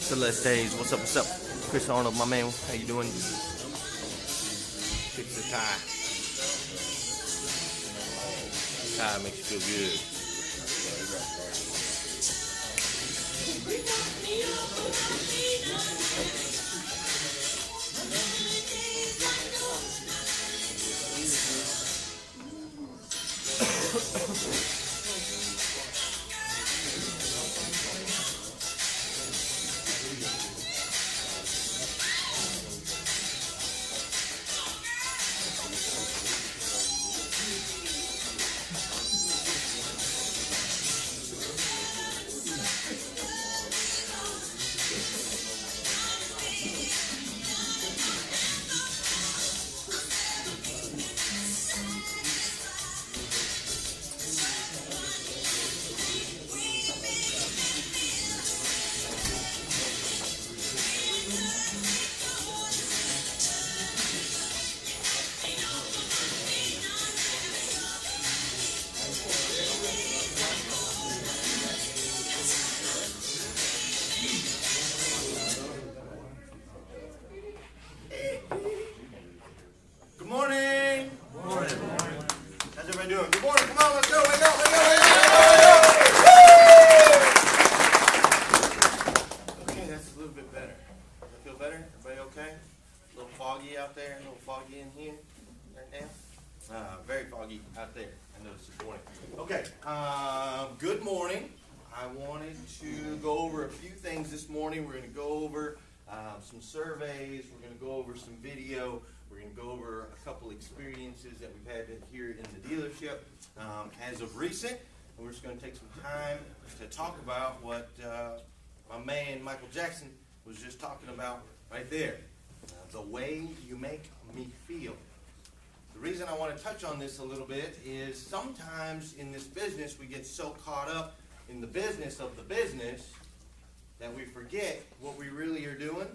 Celeste Days, what's up, what's up? Chris Arnold, my man, how you doing? Fix the tie. Tie makes you feel good. Very foggy out there. I noticed this morning. Okay, good morning. I wanted to go over a few things this morning. We're going to go over some surveys. We're going to go over some video. We're going to go over a couple experiences that we've had here in the dealership as of recent. And we're just going to take some time to talk about what my man Michael Jackson was just talking about right there. The way you make me feel. The reason I want to touch on this a little bit is sometimes in this business we get so caught up in the business of the business that we forget what we really are doing,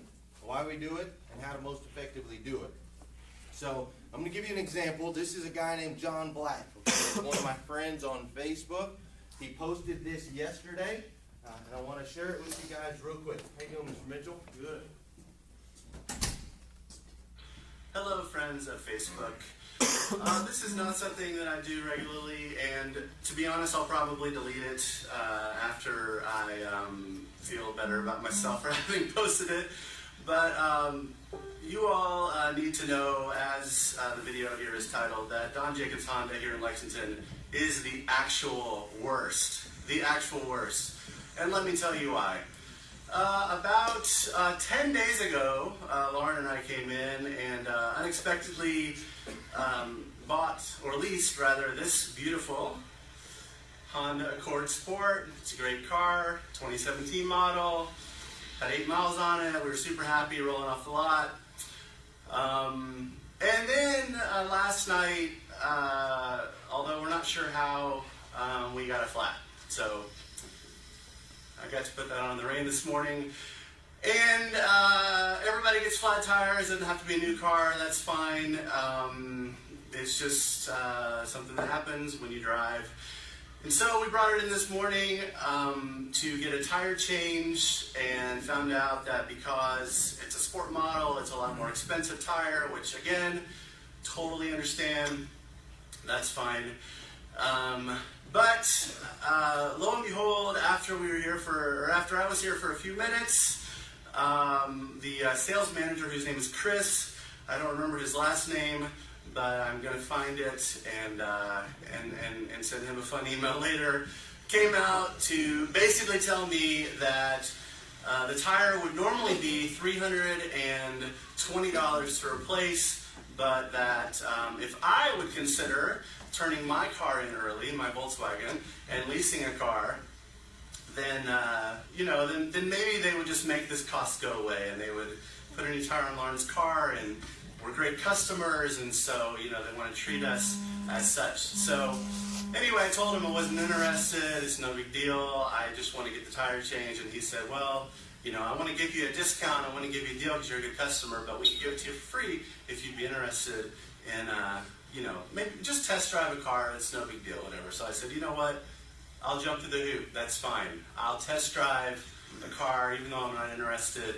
why we do it, and how to most effectively do it. So I'm going to give you an example. This is a guy named John Black, one of my friends on Facebook. He posted this yesterday, and I want to share it with you guys real quick. How you doing, Mr. Mitchell? Good. Hello, friends of Facebook. This is not something that I do regularly, and to be honest, I'll probably delete it after I feel better about myself for having posted it. But you all need to know, as the video here is titled, that Don Jacobs Honda here in Lexington is the actual worst. The actual worst. And let me tell you why. About 10 days ago, Lauren and I came in and unexpectedly bought, or leased rather, this beautiful Honda Accord Sport. It's a great car, 2017 model, had 8 miles on it. We were super happy rolling off the lot. And then last night, although we're not sure how, we got a flat. So I got to put that on the rain this morning. And everybody gets flat tires. It doesn't have to be a new car. That's fine. It's just something that happens when you drive. And so we brought it in this morning to get a tire change, and found out that because it's a sport model, it's a lot more expensive tire, which again, totally understand. That's fine. But lo and behold, after I was here for a few minutes, the sales manager, whose name is Chris, I don't remember his last name, but I'm going to find it and send him a fun email later, came out to basically tell me that the tire would normally be $320 to replace, but that if I would consider turning my car in early, my Volkswagen, and leasing a car, then then maybe they would just make this cost go away, and they would put a new tire on Lauren's car, and we're great customers, and so they want to treat us as such. So anyway, I told him I wasn't interested. It's no big deal. I just want to get the tire changed, and he said, well, I want to give you a discount. I want to give you a deal because you're a good customer, but we can give it to you for free if you'd be interested in, maybe just test drive a car. It's no big deal, whatever. So I said, you know what? I'll jump through the hoop. That's fine. I'll test drive a car even though I'm not interested,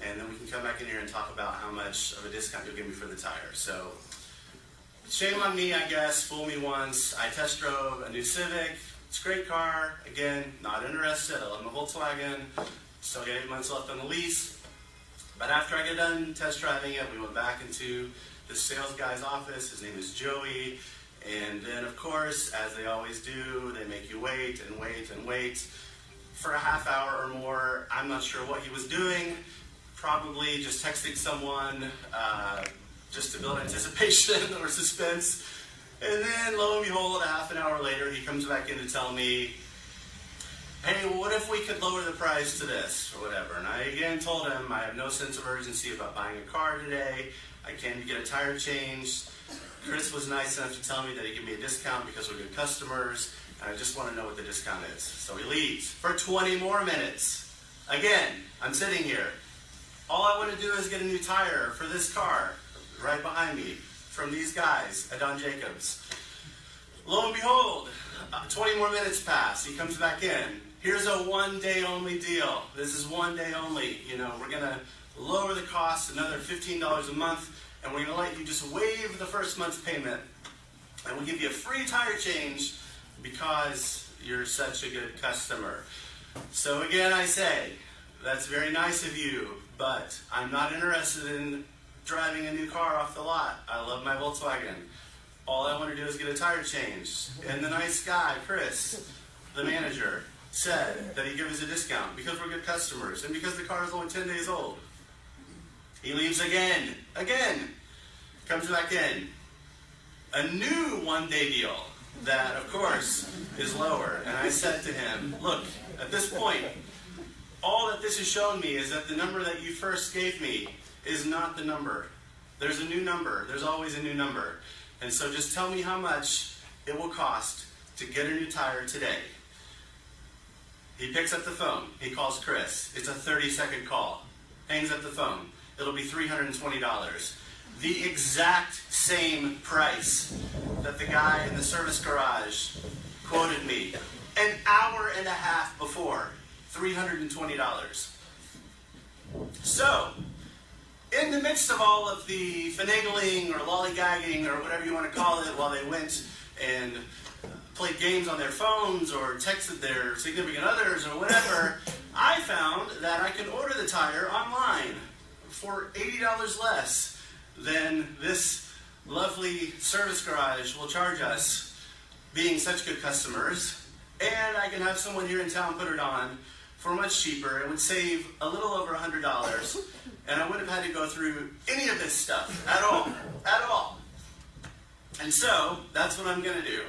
and then we can come back in here and talk about how much of a discount you'll give me for the tire. So shame on me, I guess. Fool me once. I test drove a new Civic. It's a great car. Again, not interested. I love my Volkswagen. Still got 8 months left on the lease. But after I get done test driving it, we went back into the sales guy's office. His name is Joey. And then, of course, as they always do, they make you wait and wait and wait for a half hour or more. I'm not sure what he was doing. Probably just texting someone just to build anticipation or suspense. And then, lo and behold, a half an hour later, he comes back in to tell me, hey, well, what if we could lower the price to this or whatever? And I again told him I have no sense of urgency about buying a car today. I came to get a tire changed. Chris was nice enough to tell me that he'd give me a discount because we're good customers, and I just want to know what the discount is. So he leaves for 20 more minutes. Again, I'm sitting here. All I want to do is get a new tire for this car right behind me from these guys at Don Jacobs. Lo and behold, 20 more minutes pass. He comes back in. Here's a one-day only deal. This is one day only. We're going to lower the cost another $15 a month, and we're going to let you just waive the first month's payment, and we'll give you a free tire change because you're such a good customer. So again, I say, that's very nice of you, but I'm not interested in driving a new car off the lot. I love my Volkswagen. All I want to do is get a tire change. And the nice guy, Chris, the manager, said that he'd give us a discount because we're good customers and because the car is only 10 days old. He leaves again, comes back in. A new one-day deal that, of course, is lower. And I said to him, look, at this point, all that this has shown me is that the number that you first gave me is not the number. There's a new number. There's always a new number. And so just tell me how much it will cost to get a new tire today. He picks up the phone. He calls Chris. It's a 30-second call. Hangs up the phone. It'll be $320. The exact same price that the guy in the service garage quoted me an hour and a half before. $320. So, in the midst of all of the finagling or lollygagging or whatever you want to call it while they went and played games on their phones or texted their significant others or whatever, I found that I can order the tire online for $80 less than this lovely service garage will charge us, being such good customers, and I can have someone here in town put it on for much cheaper. It would save a little over $100, and I wouldn't have had to go through any of this stuff at all. And so, that's what I'm going to do.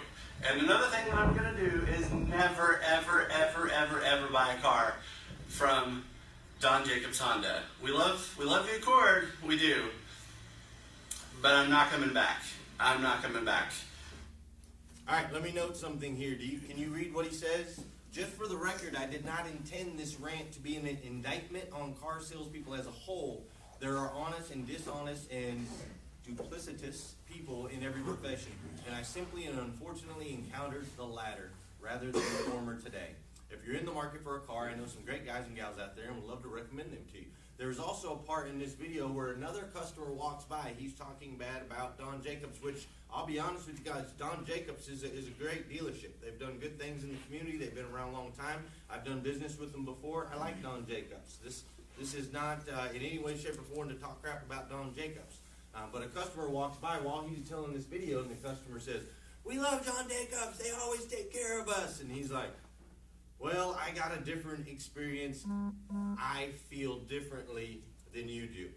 And another thing that I'm going to do is never, ever, ever, ever, ever buy a car from Don Jacobs Honda. We love the Accord, we do. But I'm not coming back. I'm not coming back. All right, let me note something here. Can you read what he says? Just for the record, I did not intend this rant to be an indictment on car salespeople as a whole. There are honest and dishonest and duplicitous people in every profession, and I simply and unfortunately encountered the latter rather than the former today. If you're in the market for a car, I know some great guys and gals out there and would love to recommend them to you. There's also a part in this video where another customer walks by. He's talking bad about Don Jacobs, which I'll be honest with you guys, Don Jacobs is a great dealership. They've done good things in the community. They've been around a long time. I've done business with them before. I like Don Jacobs. This is not in any way, shape, or form to talk crap about Don Jacobs. But a customer walks by while he's telling this video, and the customer says, "We love Don Jacobs. They always take care of us." And he's like, "Well, I got a different experience. I feel differently than you do."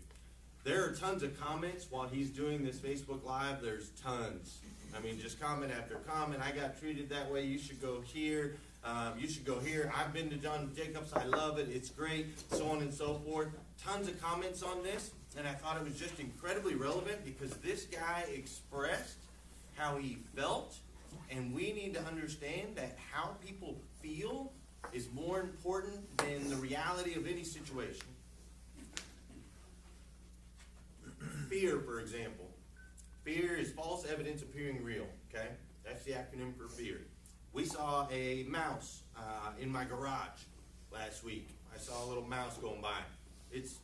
There are tons of comments while he's doing this Facebook Live. There's tons. I mean, just comment after comment. I got treated that way. You should go here. You should go here. I've been to John Jacobs. I love it. It's great. So on and so forth. Tons of comments on this. And I thought it was just incredibly relevant because this guy expressed how he felt. And we need to understand that how people feel is more important than the reality of any situation. Fear, for example. Fear is false evidence appearing real, okay? That's the acronym for fear. We saw a mouse in my garage last week. I saw a little mouse going by. It's,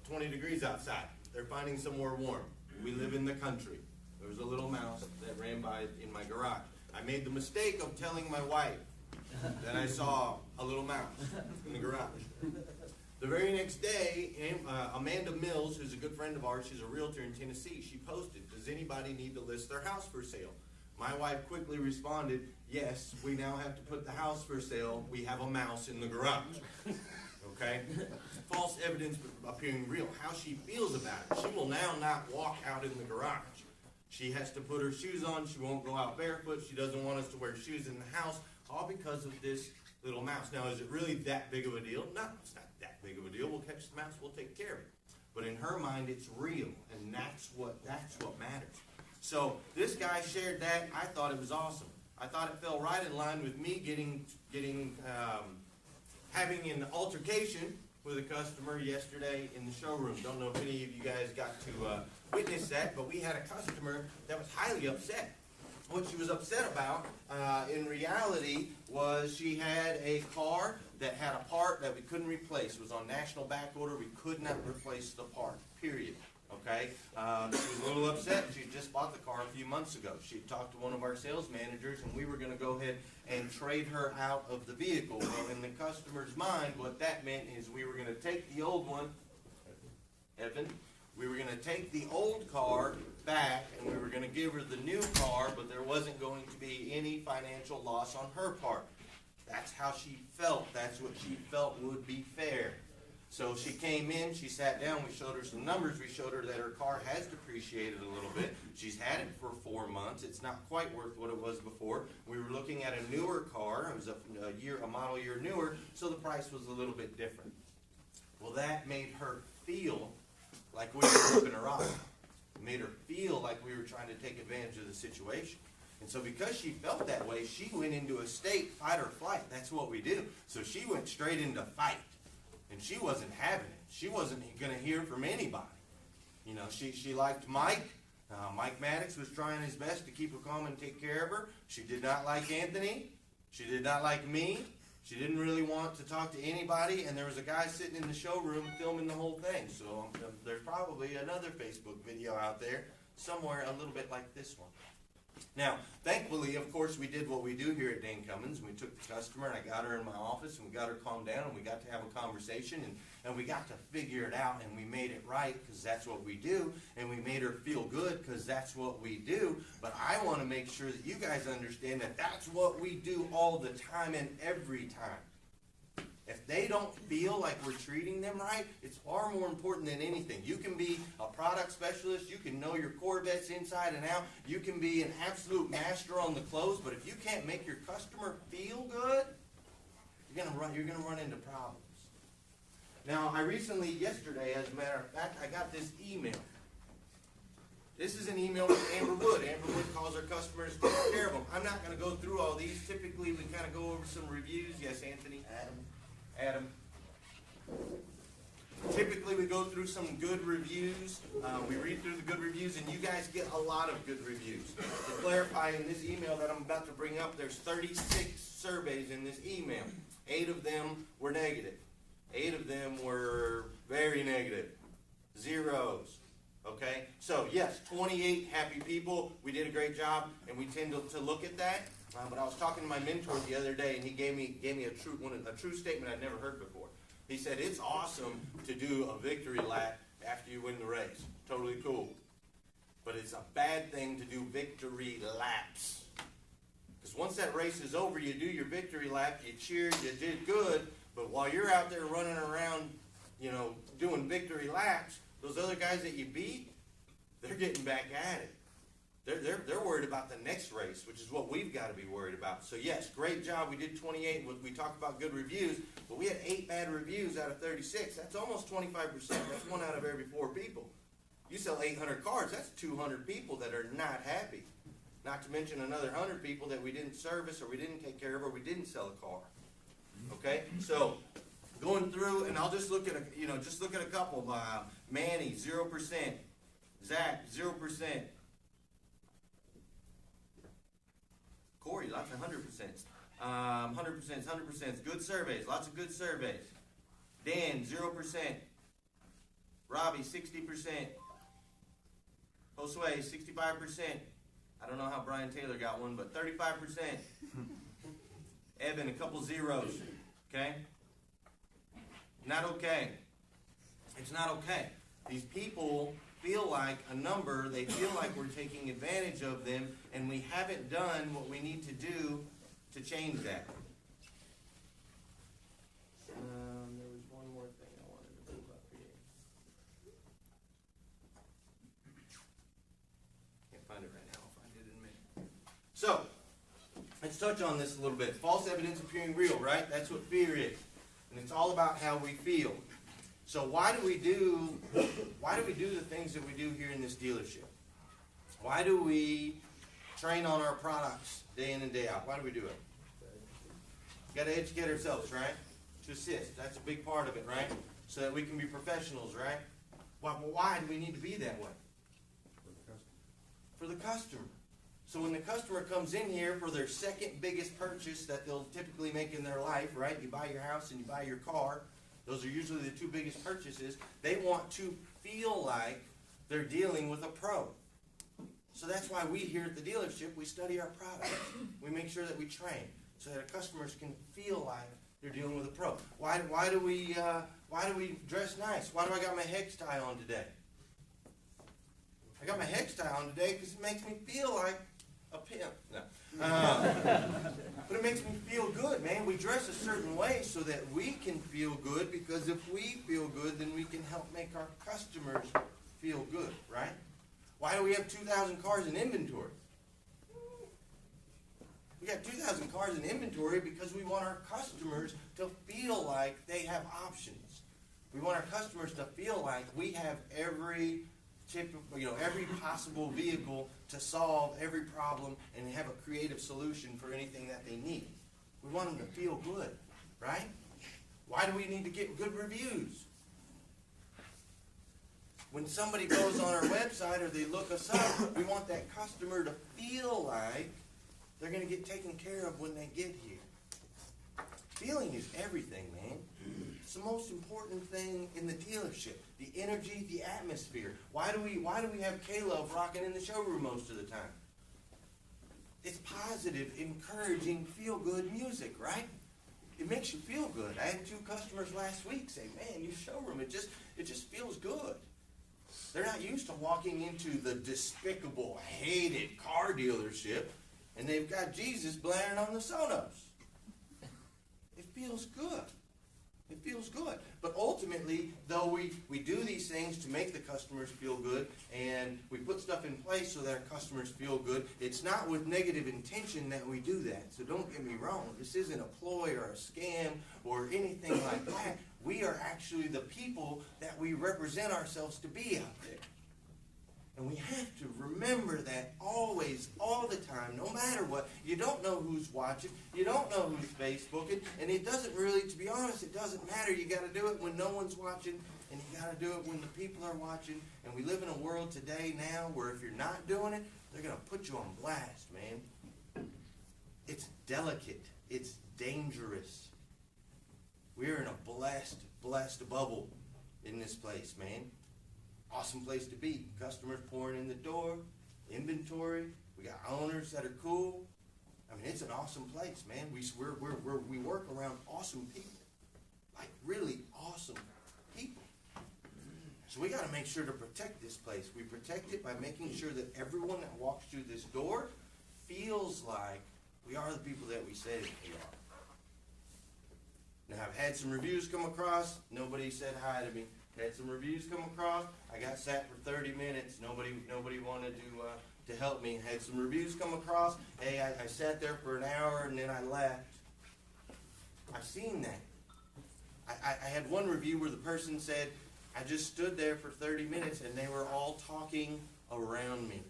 20 degrees outside. They're finding somewhere warm. We live in the country. There was a little mouse that ran by in my garage. I made the mistake of telling my wife that I saw a little mouse in the garage. The very next day, Amanda Mills, who's a good friend of ours, she's a realtor in Tennessee, she posted, does anybody need to list their house for sale? My wife quickly responded, yes, we now have to put the house for sale. We have a mouse in the garage. Okay? False evidence appearing real. How she feels about it. She will now not walk out in the garage. She has to put her shoes on. She won't go out barefoot. She doesn't want us to wear shoes in the house, all because of this little mouse. Now, is it really that big of a deal? No, it's not that big of a deal. We'll catch the mouse. We'll take care of it. But in her mind, it's real, and that's what matters. So this guy shared that. I thought it was awesome. I thought it fell right in line with me having an altercation with a customer yesterday in the showroom. Don't know if any of you guys got to witness that, but we had a customer that was highly upset. What she was upset about, in reality, was she had a car that had a part that we couldn't replace. It was on national back order. We could not replace the part, period. Okay? She was a little upset. She had just bought the car a few months ago. She talked to one of our sales managers, and we were going to go ahead and trade her out of the vehicle. Well, in the customer's mind, what that meant is we were going to take the old one, Evan, we were going to take the old car back, and we were going to give her the new car, but there wasn't going to be any financial loss on her part. That's how she felt. That's what she felt would be fair. So she came in, she sat down, we showed her some numbers. We showed her that her car has depreciated a little bit. She's had it for 4 months. It's not quite worth what it was before. We were looking at a newer car. It was a model year newer, so the price was a little bit different. Well, that made her feel like we were ripping her off. It made her feel like we were trying to take advantage of the situation. And so because she felt that way, she went into a state, fight or flight. That's what we do. So she went straight into fight. And she wasn't having it. She wasn't going to hear from anybody. She liked Mike. Mike Maddox was trying his best to keep her calm and take care of her. She did not like Anthony. She did not like me. She didn't really want to talk to anybody. And there was a guy sitting in the showroom filming the whole thing. So there's probably another Facebook video out there somewhere a little bit like this one. Now, thankfully, of course, we did what we do here at Dane Cummins. We took the customer, and I got her in my office, and we got her calmed down, and we got to have a conversation, and we got to figure it out, and we made it right because that's what we do, and we made her feel good because that's what we do. But I want to make sure that you guys understand that that's what we do all the time and every time. If they don't feel like we're treating them right, it's far more important than anything. You can be a product specialist. You can know your Corvettes inside and out. You can be an absolute master on the clothes. But if you can't make your customer feel good, you're gonna run into problems. Now, yesterday, as a matter of fact, I got this email. This is an email from Amber Wood. Amber Wood calls her customers, takes care of them. I'm not going to go through all these. Typically, we kind of go over some reviews. Yes, Anthony? Adam. Typically, we go through some good reviews. We read through the good reviews, and you guys get a lot of good reviews. To clarify, in this email that I'm about to bring up, there's 36 surveys in this email. 8 of them were negative. 8 of them were very negative. Zeros. Okay? So, yes, 28 happy people. We did a great job, and we tend to look at that. But I was talking to my mentor the other day, and he gave me a true statement I'd never heard before. He said, it's awesome to do a victory lap after you win the race. Totally cool. But it's a bad thing to do victory laps. Because once that race is over, you do your victory lap, you cheer, you did good, but while you're out there running around, doing victory laps, Those other guys that you beat, they're getting back at it. They're worried about the next race, which is what we've got to be worried about. So yes, great job. We did 28. We talked about good reviews, but we had 8 bad reviews out of 36. That's almost 25%. That's 1 out of every 4 people. You sell 800 cars, that's 200 people that are not happy. Not to mention another 100 people that we didn't service or we didn't take care of or we didn't sell a car. Okay, so going through, and I'll just look at a couple. Manny 0%, Zach 0%. Corey, lots of 100%. 100%. Good surveys, lots of good surveys. Dan, 0%. Robbie, 60%. Josue, 65%. I don't know how Brian Taylor got one, but 35%. Evan, a couple zeros. Okay? Not okay. It's not okay. These people feel like a number, they feel like we're taking advantage of them, and we haven't done what we need to do to change that. There was one more thing I wanted to move up here. Can't find it right now. I'll find it in a minute. So, let's touch on this a little bit. False evidence appearing real, right? That's what fear is. And it's all about how we feel. So why do we do the things that we do here in this dealership? Why do we train on our products day in and day out? Why do we do it? We got to educate ourselves, right? To assist. That's a big part of it, right? So that we can be professionals, right? Why do we need to be that way? For the customer. So when the customer comes in here for their second biggest purchase that they'll typically make in their life, right? You buy your house and you buy your car. Those are usually the 2 biggest purchases. They want to feel like they're dealing with a pro. So that's why we here at the dealership, we study our products. We make sure that we train so that our customers can feel like they're dealing with a pro. Why do we dress nice? Why do I got my hex tie on today? I got my hex tie on today because it makes me feel like a pimp. No. But it makes me feel good, man. We dress a certain way so that we can feel good, because if we feel good, then we can help make our customers feel good, right? Why do we have 2,000 cars in inventory? We got 2,000 cars in inventory because we want our customers to feel like they have options. We want our customers to feel like we have every possible vehicle to solve every problem and have a creative solution for anything that they need. We want them to feel good, right? Why do we need to get good reviews? When somebody goes on our website or they look us up, we want that customer to feel like they're going to get taken care of when they get here. Feeling is everything, man. It's the most important thing in the dealership. The energy, the atmosphere. Why do we have Caleb rocking in the showroom most of the time? It's positive, encouraging, feel-good music, right? It makes you feel good. I had 2 customers last week say, man, your showroom, it just feels good. They're not used to walking into the despicable, hated car dealership, and they've got Jesus blaring on the Sonos. It feels good. It feels good. But ultimately, though we do these things to make the customers feel good, and we put stuff in place so that our customers feel good, it's not with negative intention that we do that. So don't get me wrong. This isn't a ploy or a scam or anything like that. We are actually the people that we represent ourselves to be out there. And we have to remember that always, all the time, no matter what. You don't know who's watching. You don't know who's Facebooking. And it doesn't really, to be honest, it doesn't matter. You got to do it when no one's watching. And you got to do it when the people are watching. And we live in a world today now where if you're not doing it, they're going to put you on blast, man. It's delicate. It's dangerous. We're in a blessed bubble in this place, man. Awesome place to be. Customers pouring in the door, inventory. We got owners that are cool. I mean, it's an awesome place, man. We work around awesome people, like really awesome people. So we got to make sure to protect this place. We protect it by making sure that everyone that walks through this door feels like we are the people that we say we are. Now, I've had some reviews come across. Nobody said hi to me. Had some reviews come across. I got sat for 30 minutes. Nobody wanted to help me. Had some reviews come across. Hey, I sat there for an hour and then I left. I've seen that. I had one review where the person said, I just stood there for 30 minutes and they were all talking around me.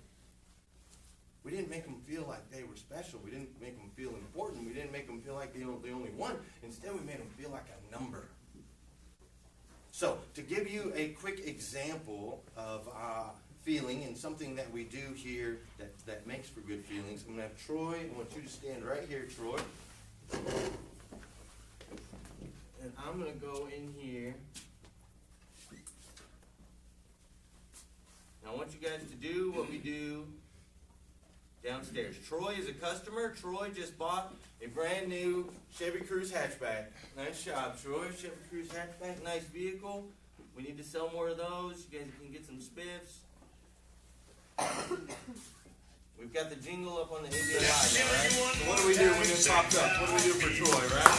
We didn't make them feel like they were special. We didn't make them feel important. We didn't make them feel like they were the only one. Instead, we made them feel like a number. So, to give you a quick example of feeling and something that we do here that makes for good feelings, I'm going to have Troy. I want you to stand right here, Troy. And I'm going to go in here. Now, I want you guys to do what we do downstairs. Troy is a customer. Troy just bought a brand new Chevy Cruze hatchback. Nice job, Troy. Chevy Cruze hatchback, nice vehicle. We need to sell more of those. You guys can get some spiffs. We've got the jingle up on the ABI Live now, right? So what do we do when this pops up? What do we do for Troy, right?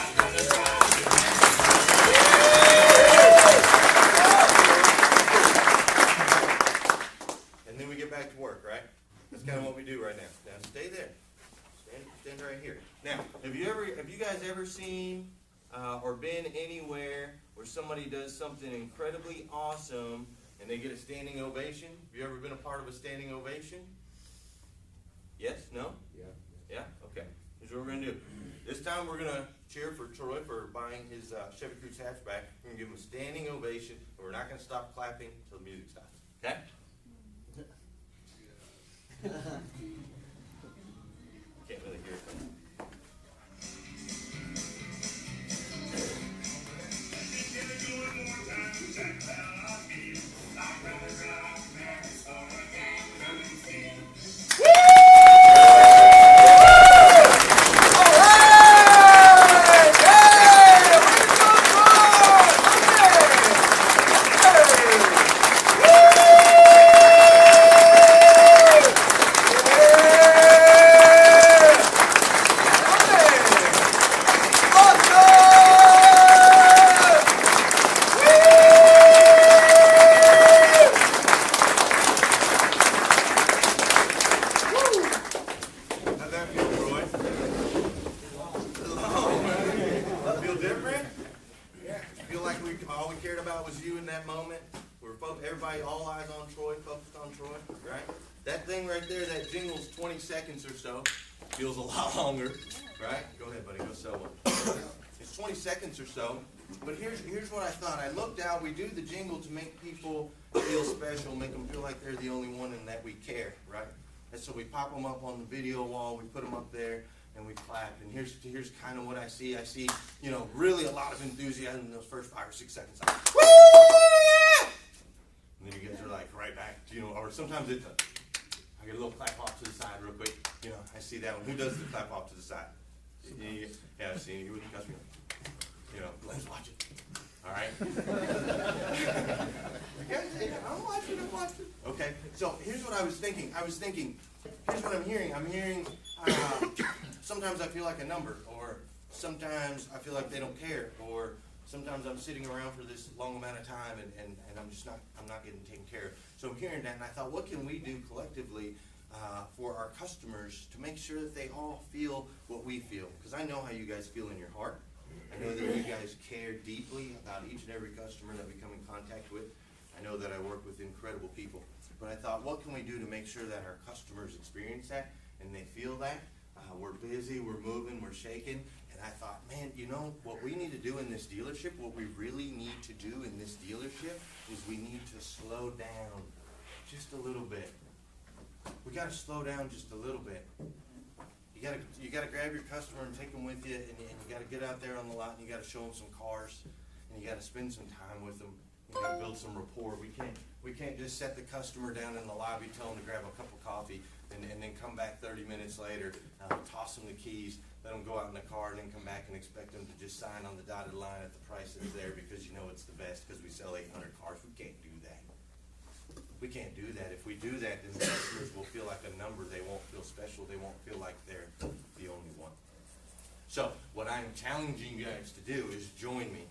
And then we get back to work, right? That's kind of what we do right now. Now stay there. Stand right here. Now, have you guys ever seen or been anywhere where somebody does something incredibly awesome and they get a standing ovation? Have you ever been a part of a standing ovation? Yes? No? Yeah. Yeah? Okay. Here's what we're going to do. This time we're going to cheer for Troy for buying his Chevy Cruze hatchback. We're going to give him a standing ovation, and we're not going to stop clapping until the music stops. Okay? Can't really hear it. Everybody, all eyes on Troy, focused on Troy, right? That thing right there, that jingle's 20 seconds or so. Feels a lot longer, right? Go ahead, buddy, go sell one. It's 20 seconds or so. But here's what I thought. I looked out, we do the jingle to make people feel special, make them feel like they're the only one and that we care, right? And so we pop them up on the video wall, we put them up there, and we clap. And here's kind of what I see. I see, really a lot of enthusiasm in those first 5 or 6 seconds. Like, woo, yeah! And then you guys are like right back, or sometimes it's I get a little clap off to the side real quick. I see that one. Who does the clap off to the side? Yeah, I've seen you with the customer. Let's watch it. All right. You guys, I'm watching. Okay. So here's what I was thinking. Here's what I'm hearing. I'm hearing sometimes I feel like a number, or sometimes I feel like they don't care, or sometimes I'm sitting around for this long amount of time and I'm not getting taken care of. So I'm hearing that, and I thought, what can we do collectively for our customers to make sure that they all feel what we feel? Because I know how you guys feel in your heart. I know that you guys care deeply about each and every customer that we come in contact with. I know that I work with incredible people. But I thought, what can we do to make sure that our customers experience that and they feel that? We're busy, we're moving, we're shaking. And I thought, man, what we need to do in this dealership, what we really need to do in this dealership is we need to slow down just a little bit. We got to slow down just a little bit. You got to grab your customer and take them with you, and you got to get out there on the lot and you got to show them some cars, and you got to spend some time with them. You got to build some rapport. We can't just set the customer down in the lobby, tell them to grab a cup of coffee, and then come back 30 minutes later, toss them the keys, let them go out in the car, and then come back and expect them to just sign on the dotted line at the price that's there because it's the best because we sell 800 cars. We can't do that. We can't do that. If we do that, then the customers will feel like a number. They won't feel special. They won't feel like they're the only one. So what I'm challenging you guys to do is join me.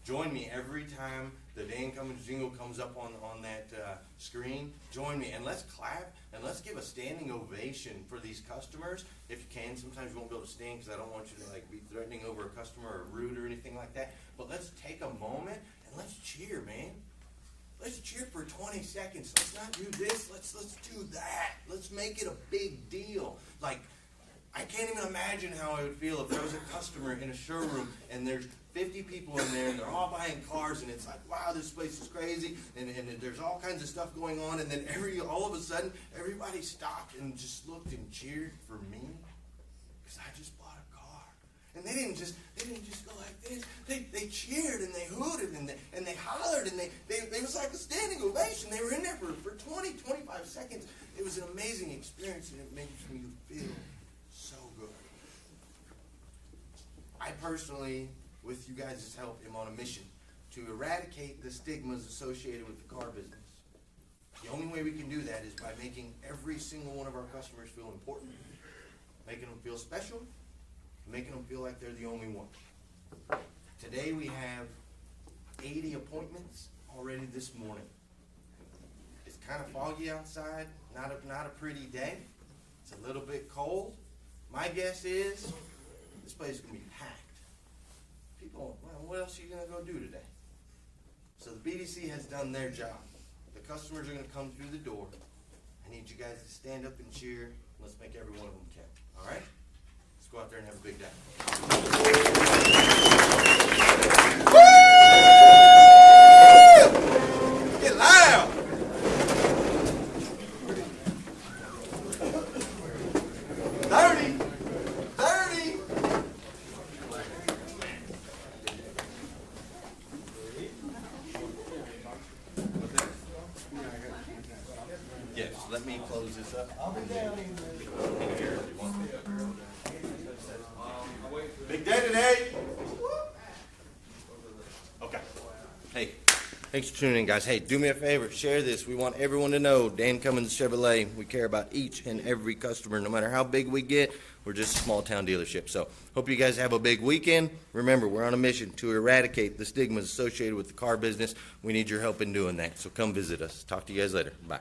Join me every time the Dan Cummins jingle comes up on that screen. Join me and let's clap and let's give a standing ovation for these customers. If you can, sometimes you won't be able to stand because I don't want you to like be threatening over a customer or rude or anything like that. But let's take a moment and let's cheer, man. Let's cheer for 20 seconds. Let's not do this. Let's do that. Let's make it a big deal. Like, I can't even imagine how I would feel if there was a customer in a showroom and there's 50 people in there and they're all buying cars and it's like, wow, this place is crazy and there's all kinds of stuff going on, and then all of a sudden everybody stopped and just looked and cheered for me because I just bought a car. And they didn't just go like this. They cheered and they hooted and they hollered and they was like a standing ovation. They were in there for 20, 25 seconds. It was an amazing experience and it makes me feel so good. I personally, with you guys' help, am on a mission to eradicate the stigmas associated with the car business. The only way we can do that is by making every single one of our customers feel important, making them feel special, making them feel like they're the only one. Today we have 80 appointments already this morning. It's kind of foggy outside, not a pretty day. It's a little bit cold. My guess is this place is going to be packed. People, well, what else are you going to go do today? So the BDC has done their job. The customers are going to come through the door. I need you guys to stand up and cheer. Let's make every one of them count. All right? Let's go out there and have a big day. Woo! Get loud! 30! Yes, let me close this up. Big day today. Okay. Hey, thanks for tuning in, guys. Hey, do me a favor. Share this. We want everyone to know Dan Cummins Chevrolet. We care about each and every customer. No matter how big we get, we're just a small town dealership. So hope you guys have a big weekend. Remember, we're on a mission to eradicate the stigmas associated with the car business. We need your help in doing that. So come visit us. Talk to you guys later. Bye.